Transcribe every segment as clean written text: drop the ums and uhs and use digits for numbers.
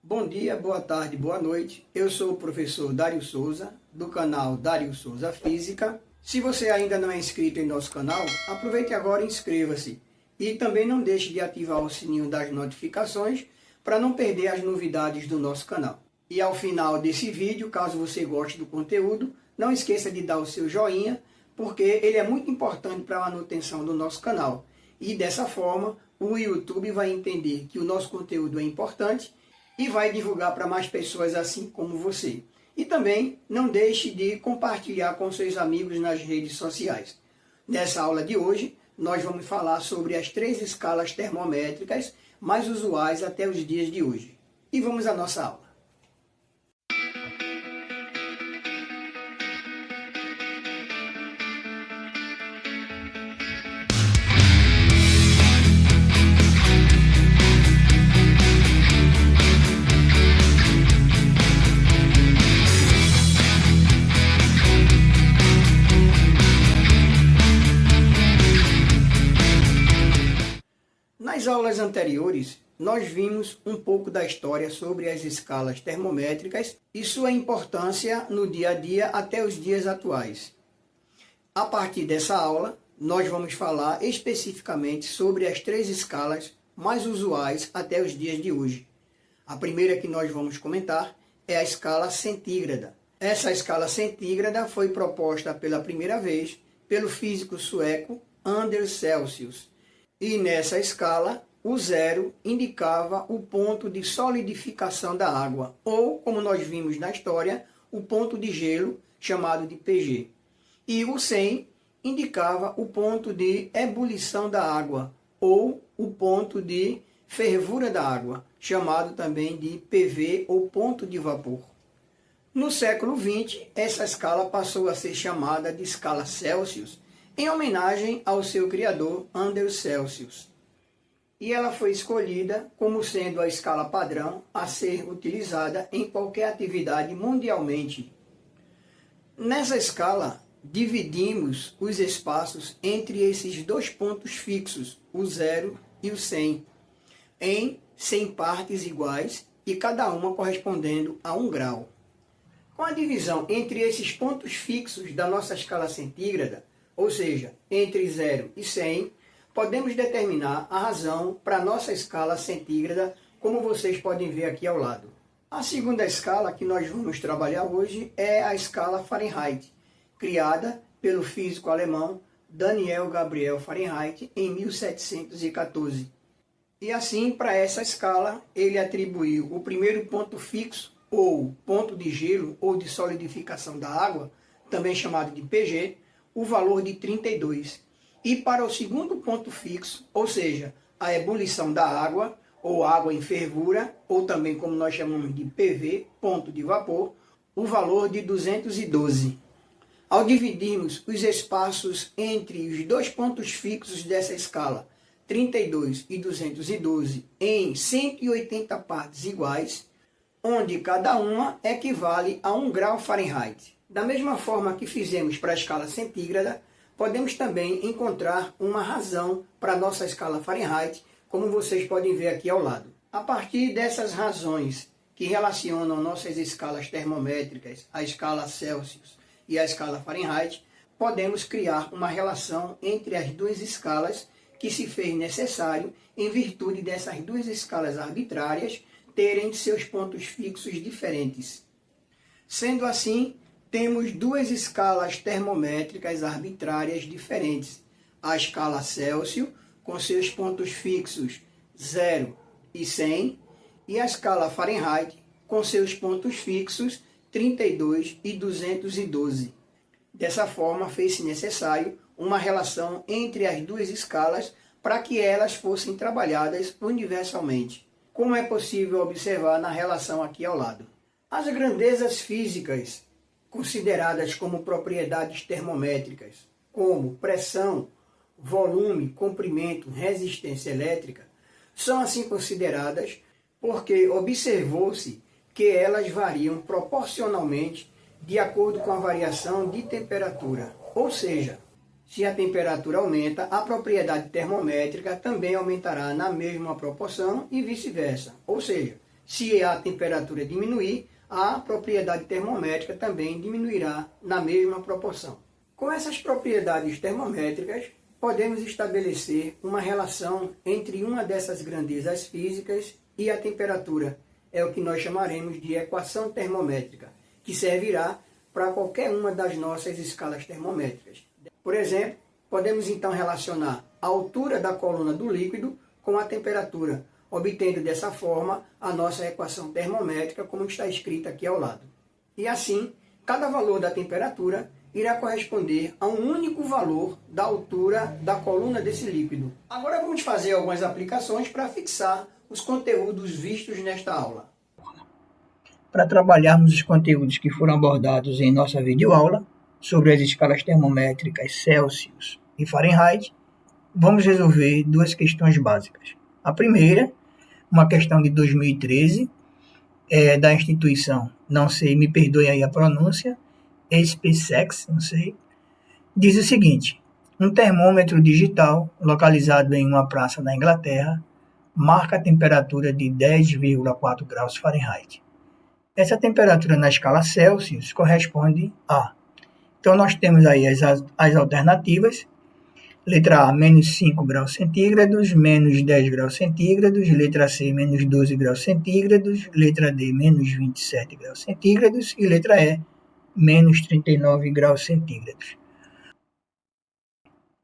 Bom dia, boa tarde, boa noite. Eu sou o professor Dário Souza, do canal Dário Souza Física. Se você ainda não é inscrito em nosso canal, aproveite agora e inscreva-se. E também não deixe de ativar o sininho das notificações para não perder as novidades do nosso canal. E ao final desse vídeo, caso você goste do conteúdo, não esqueça de dar o seu joinha, porque ele é muito importante para a manutenção do nosso canal. E dessa forma, o YouTube vai entender que o nosso conteúdo é importante e vai divulgar para mais pessoas assim como você. E também não deixe de compartilhar com seus amigos nas redes sociais. Nessa aula de hoje, nós vamos falar sobre as 3 escalas termométricas mais usuais até os dias de hoje. E vamos à nossa aula. Nas aulas anteriores, nós vimos um pouco da história sobre as escalas termométricas e sua importância no dia a dia até os dias atuais. A partir dessa aula, nós vamos falar especificamente sobre as 3 escalas mais usuais até os dias de hoje. A primeira que nós vamos comentar é a escala centígrada. Essa escala centígrada foi proposta pela primeira vez pelo físico sueco Anders Celsius. E nessa escala, o 0 indicava o ponto de solidificação da água, ou, como nós vimos na história, o ponto de gelo, chamado de PG. E o 100 indicava o ponto de ebulição da água, ou o ponto de fervura da água, chamado também de PV, ou ponto de vapor. No século XX, essa escala passou a ser chamada de escala Celsius, em homenagem ao seu criador, Anders Celsius. E ela foi escolhida como sendo a escala padrão a ser utilizada em qualquer atividade mundialmente. Nessa escala, dividimos os espaços entre esses 2 pontos fixos, o 0 e o 100, em 100 partes iguais e cada uma correspondendo a 1 grau. Com a divisão entre esses pontos fixos da nossa escala centígrada, ou seja, entre 0 e 100, podemos determinar a razão para a nossa escala centígrada, como vocês podem ver aqui ao lado. A segunda escala que nós vamos trabalhar hoje é a escala Fahrenheit, criada pelo físico alemão Daniel Gabriel Fahrenheit em 1714. E assim, para essa escala, ele atribuiu o primeiro ponto fixo, ou ponto de gelo ou de solidificação da água, também chamado de PG, o valor de 32. E para o segundo ponto fixo, ou seja, a ebulição da água, ou água em fervura, ou também como nós chamamos de PV, ponto de vapor, o valor de 212. Ao dividirmos os espaços entre os 2 pontos fixos dessa escala, 32 e 212, em 180 partes iguais, onde cada uma equivale a 1 grau Fahrenheit. Da mesma forma que fizemos para a escala centígrada, podemos também encontrar uma razão para a nossa escala Fahrenheit, como vocês podem ver aqui ao lado. A partir dessas razões que relacionam nossas escalas termométricas, a escala Celsius e a escala Fahrenheit, podemos criar uma relação entre as 2 escalas que se fez necessário em virtude dessas 2 escalas arbitrárias terem seus pontos fixos diferentes. Sendo assim, temos 2 escalas termométricas arbitrárias diferentes. A escala Celsius, com seus pontos fixos 0 e 100, e a escala Fahrenheit, com seus pontos fixos 32 e 212. Dessa forma, fez-se necessário uma relação entre as 2 escalas para que elas fossem trabalhadas universalmente, como é possível observar na relação aqui ao lado. As grandezas físicas consideradas como propriedades termométricas, como pressão, volume, comprimento, resistência elétrica, são assim consideradas porque observou-se que elas variam proporcionalmente de acordo com a variação de temperatura. Ou seja, se a temperatura aumenta, a propriedade termométrica também aumentará na mesma proporção e vice-versa. Ou seja, Se a temperatura diminuir, a propriedade termométrica também diminuirá na mesma proporção. Com essas propriedades termométricas, podemos estabelecer uma relação entre uma dessas grandezas físicas e a temperatura. É o que nós chamaremos de equação termométrica, que servirá para qualquer uma das nossas escalas termométricas. Por exemplo, podemos então relacionar a altura da coluna do líquido com a temperatura, obtendo dessa forma a nossa equação termométrica, como está escrita aqui ao lado. E assim, cada valor da temperatura irá corresponder a um único valor da altura da coluna desse líquido. Agora vamos fazer algumas aplicações para fixar os conteúdos vistos nesta aula. Para trabalharmos os conteúdos que foram abordados em nossa videoaula sobre as escalas termométricas Celsius e Fahrenheit, vamos resolver duas questões básicas. A primeira, uma questão de 2013, da instituição, não sei, me perdoe aí a pronúncia, SpaceX, não sei, diz o seguinte: um termômetro digital localizado em uma praça na Inglaterra marca a temperatura de 10,4 graus Fahrenheit. Essa temperatura na escala Celsius corresponde a... Então nós temos aí as alternativas. Letra A, menos 5 graus centígrados, menos 10 graus centígrados, letra C, menos 12 graus centígrados, letra D, menos 27 graus centígrados e letra E, menos 39 graus centígrados.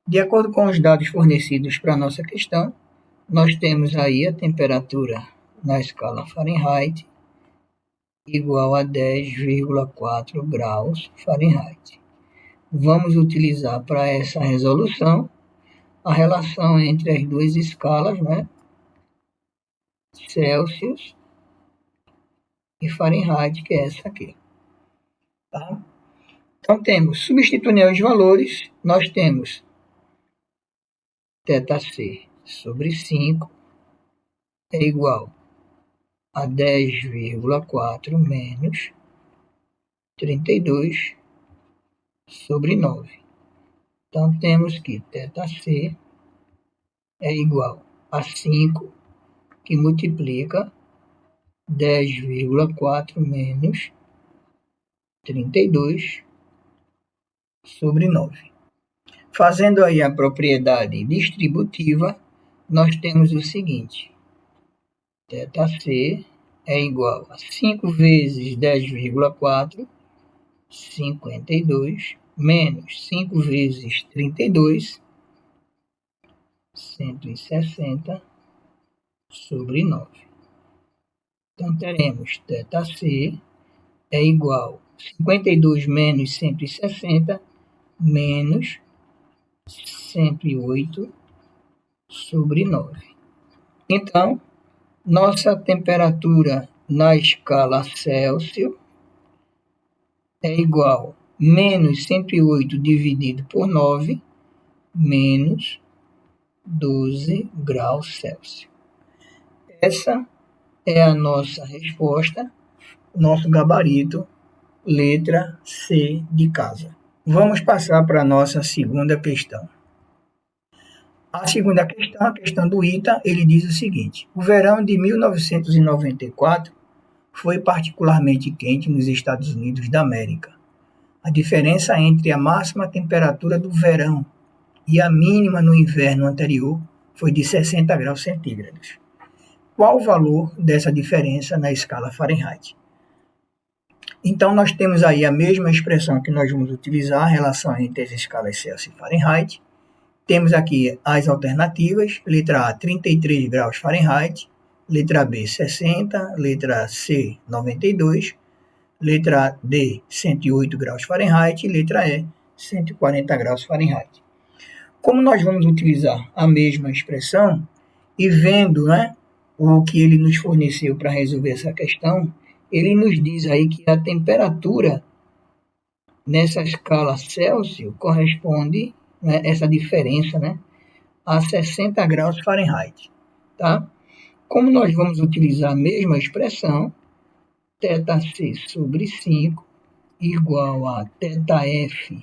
De acordo com os dados fornecidos para a nossa questão, nós temos aí a temperatura na escala Fahrenheit igual a 10,4 graus Fahrenheit. Vamos utilizar para essa resolução a relação entre as duas escalas, né? Celsius e Fahrenheit, que é essa aqui. Tá? Então, substituindo os valores, nós temos θc sobre 5 é igual a 10,4 menos 32 sobre 9. Então, temos que θc é igual a 5, que multiplica 10,4 menos 32 sobre 9. Fazendo aí a propriedade distributiva, nós temos o seguinte: θc é igual a 5 vezes 10,4, 52, menos 5 vezes 32, 160 sobre 9. Então, teremos θc é igual a 52 menos 160, menos 108 sobre 9. Então, nossa temperatura na escala Celsius é igual a menos 108 dividido por 9, menos 12 graus Celsius. Essa é a nossa resposta, nosso gabarito, letra C de casa. Vamos passar para a nossa segunda questão. A segunda questão, a questão do ITA, ele diz o seguinte: o verão de 1994 foi particularmente quente nos Estados Unidos da América. A diferença entre a máxima temperatura do verão e a mínima no inverno anterior foi de 60 graus centígrados. Qual o valor dessa diferença na escala Fahrenheit? Então, nós temos aí a mesma expressão que nós vamos utilizar, a relação entre as escalas Celsius e Fahrenheit. Temos aqui as alternativas: letra A, 33 graus Fahrenheit, letra B, 60, letra C, 92, letra D, 108 graus Fahrenheit e letra E, 140 graus Fahrenheit. Como nós vamos utilizar a mesma expressão e vendo, né, o que ele nos forneceu para resolver essa questão, ele nos diz aí que a temperatura nessa escala Celsius corresponde, né, essa diferença, né, a 60 graus Fahrenheit. Tá? Como nós vamos utilizar a mesma expressão, θc sobre 5 igual a θf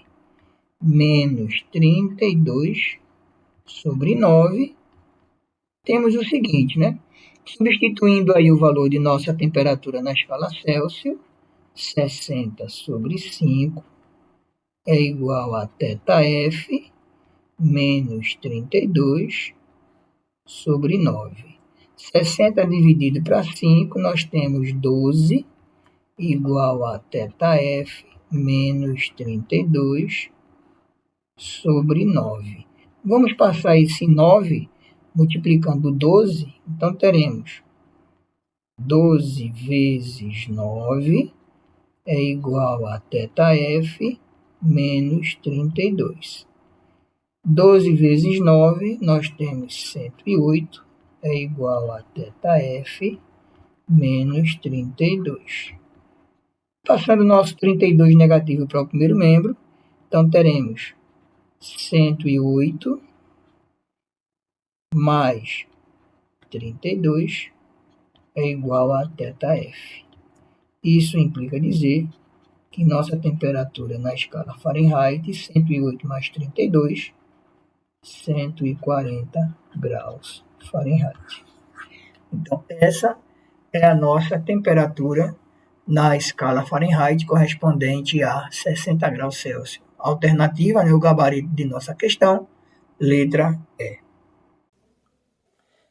menos 32 sobre 9, temos o seguinte, né? Substituindo aí o valor de nossa temperatura na escala Celsius, 60 sobre 5 é igual a θF menos 32 sobre 9. 60 dividido para 5, nós temos 12 igual a θF menos 32 sobre 9. Vamos passar esse 9 multiplicando 12, então teremos 12 vezes 9 é igual a θF menos 32. 12 vezes 9, nós temos 108, é igual a θF menos 32. Passando o nosso 32 negativo para o primeiro membro, então teremos 108 mais 32 é igual a θF. Isso implica dizer que nossa temperatura na escala Fahrenheit, 108 mais 32, 140 graus Fahrenheit. Então, essa é a nossa temperatura na escala Fahrenheit correspondente a 60 graus Celsius. Alternativa, o gabarito de nossa questão, letra E.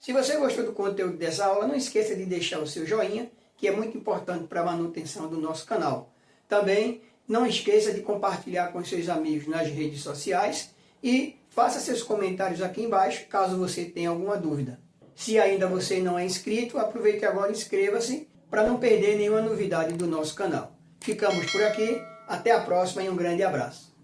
Se você gostou do conteúdo dessa aula, não esqueça de deixar o seu joinha, que é muito importante para a manutenção do nosso canal. Também não esqueça de compartilhar com seus amigos nas redes sociais e faça seus comentários aqui embaixo, caso você tenha alguma dúvida. Se ainda você não é inscrito, aproveite agora e inscreva-se para não perder nenhuma novidade do nosso canal. Ficamos por aqui, até a próxima e um grande abraço.